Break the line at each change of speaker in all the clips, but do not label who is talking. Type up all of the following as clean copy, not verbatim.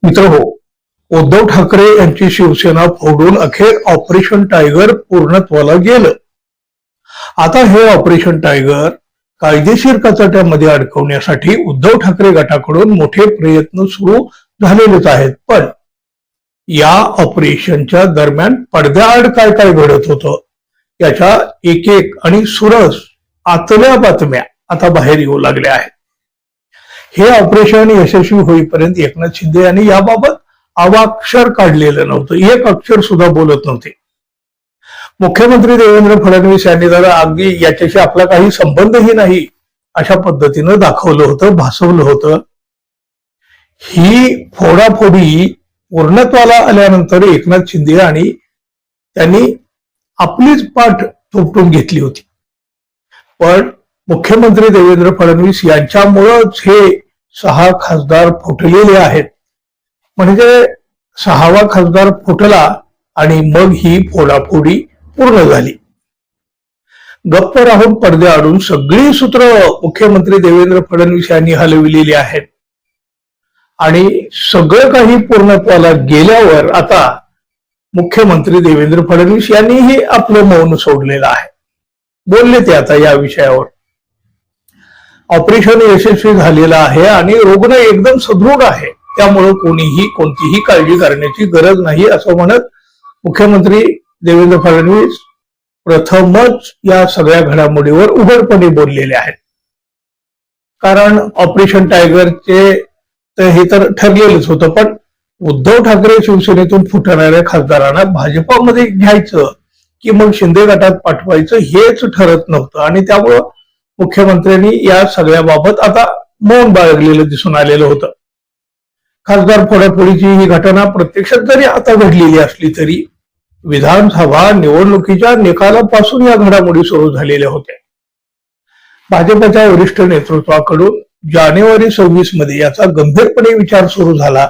मित्रहो, उद्धव ठाकरे यांची शिवसेना फोडून अखेर ऑपरेशन टायगर पूर्णत्वाला गेलं. आता हे ऑपरेशन टायगर कायदेशीर कचाट्यामध्ये अडकवण्यासाठी उद्धव ठाकरे गटाकडून मोठे प्रयत्न सुरू झालेलेच आहेत. पण या ऑपरेशनच्या दरम्यान पडद्याआड काय काय घडत होतं याच्या एक एक आणि सुरस आतल्या बातम्या आता बाहेर येऊ लागल्या आहेत. हे ऑपरेशन यशस्वी होईपर्यंत एकनाथ शिंदे यांनी याबाबत अवाक्षर काढलेलं नव्हतं. एक अक्षर सुद्धा बोलत नव्हते. मुख्यमंत्री देवेंद्र फडणवीस यांनी तर अगदी याच्याशी आपला काही संबंधही नाही अशा पद्धतीनं दाखवलं होतं, भासवलं होतं. ही फोडाफोडी पूर्णत्वाला आल्यानंतर एकनाथ शिंदे आणि त्यांनी आपलीच पाठ थोपटून घेतली होती. पण मुख्यमंत्री देवेंद्र फडणवीस यांच्यामुळेच हे 6 खासदार फुटलेले आहेत. म्हणजे 6वा खासदार फुटला आणि मग ही फोडाफोडी पूर्ण झाली. गप्प राहून पडद्याआडून सगळी सूत्र मुख्यमंत्री देवेंद्र फडणवीस यांनी हलविलेली आहेत. आणि सगळं काही पूर्णत्वाला गेल्यावर आता मुख्यमंत्री देवेंद्र फडणवीस यांनीही आपलं मौन सोडलेलं आहे. बोलले ते आता या विषयावर. ऑपरेशन यशस्वी झालेलं आहे आणि रुग्ण एकदम सदृढ आहे, त्यामुळे कोणीही कोणतीही काळजी करण्याची गरज नाही असं म्हणत मुख्यमंत्री देवेंद्र फडणवीस प्रथमच या सगळ्या घडामोडीवर उघडपणे बोललेले आहेत. कारण ऑपरेशन टायगरचे हे तर ठरलेलंच होतं, पण उद्धव ठाकरे शिवसेनेतून फुटणाऱ्या खासदारांना भाजपामध्ये घ्यायचं की मग शिंदे गटात पाठवायचं हेच ठरत नव्हतं. आणि त्यामुळं मुख्यमंत्र्यांनी या सगळ्याबाबत आता मौन बाळगलेलं दिसून आलेलं होतं. खासदार फोडाफोडीची ही घटना प्रत्यक्षात जरी आता घडलेली असली तरी विधानसभा निवडणुकीच्या निकालापासून या घडामोडी सुरू झालेल्या होत्या. भाजपच्या वरिष्ठ नेतृत्वाकडून जानेवारी 26 मध्ये याचा गंभीरपणे विचार सुरू झाला.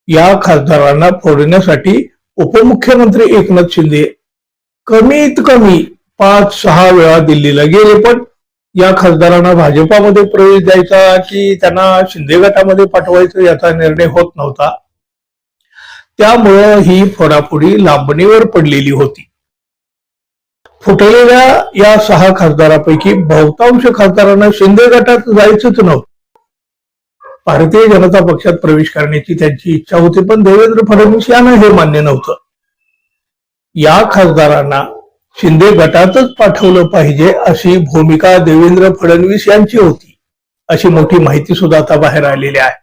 या खासदारांना फोडण्यासाठी उपमुख्यमंत्री एकनाथ शिंदे कमीत कमी 5-6 वेळा दिल्लीला गेले. पण या खासदारांना भाजपामध्ये प्रवेश द्यायचा की त्यांना शिंदे गटामध्ये पाठवायचं याचा निर्णय होत नव्हता. त्यामुळं ही फोडाफोडी लांबणीवर पडलेली होती. फुटलेल्या या 6 खासदारापैकी बहुतांश खासदारांना शिंदे गटात जायचंच नव्हतं. भारतीय जनता पक्षात प्रवेश करण्याची त्यांची इच्छा होती, पण देवेंद्र फडणवीस यांना हे मान्य नव्हतं. या खासदारांना शिंदे गटातच पाठवलं पाहिजे अशी भूमिका देवेंद्र फडणवीस यांची होती, अशी मोठी माहिती सुद्धा आता बाहेर आलेली आहे.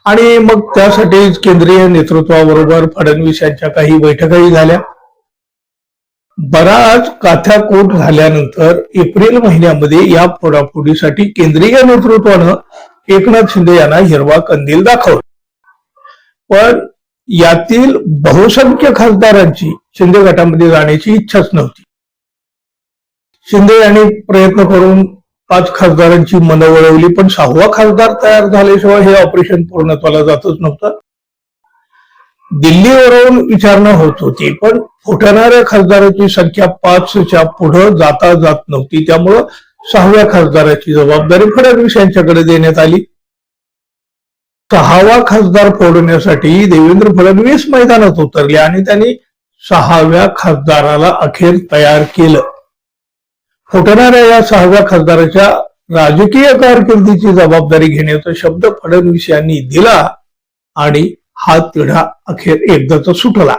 आणि मग त्यासाठी केंद्रीय नेतृत्वाबरोबर फडणवीस यांच्या काही बैठकाही झाल्या. बराच काथ्याकूट झाल्यानंतर एप्रिल महिन्यामध्ये या फोडाफोडीसाठी केंद्रीय नेतृत्वानं एकनाथ शिंदे यांना हिरवा कंदील दाखवला. पण यातील बहुसंख्य खासदारांची शिंदे गटामध्ये जाण्याची इच्छाच नव्हती. शिंदे यांनी प्रयत्न करून 5 खासदारांची मनं वळवली, पण 6वा खासदार तयार झाल्याशिवाय हे ऑपरेशन पूर्णत्वाला जातच नव्हतं. दिल्लीवरून विचारणा होत होती, पण फुटणाऱ्या खासदारांची संख्या 5च्या पुढे जाता जात नव्हती. त्यामुळं 6व्या खासदाराची जबाबदारी फडणवीस यांच्याकडे देण्यात आली. 6वा खासदार फोडण्यासाठी देवेंद्र फडणवीस मैदानात उतरले आणि त्यांनी 6व्या खासदाराला अखेर तयार केलं. फुटणाऱ्या या 6व्या खासदाराच्या राजकीय कारकिर्दीची जबाबदारी घेण्याचा शब्द फडणवीस यांनी दिला आणि हा तिढा अखेर एकदाचा सुटला.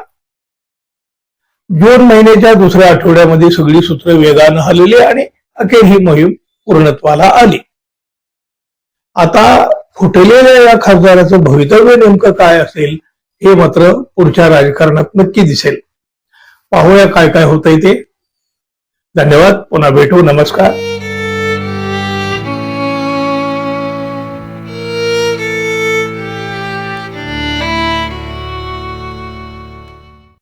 जून महिन्याच्या दुसऱ्या आठवड्यामध्ये सगळी सूत्र वेगानं हलली आणि अखेर ही मोहीम पूर्णत्वाला आली. आता फुटलेल्या या खासदाराचं भवितव्य नेमकं काय असेल हे मात्र पुढच्या राजकारणात नक्की दिसेल. पाहूया काय काय होतंय ते. धन्यवाद. पुन्हा भेटू. नमस्कार.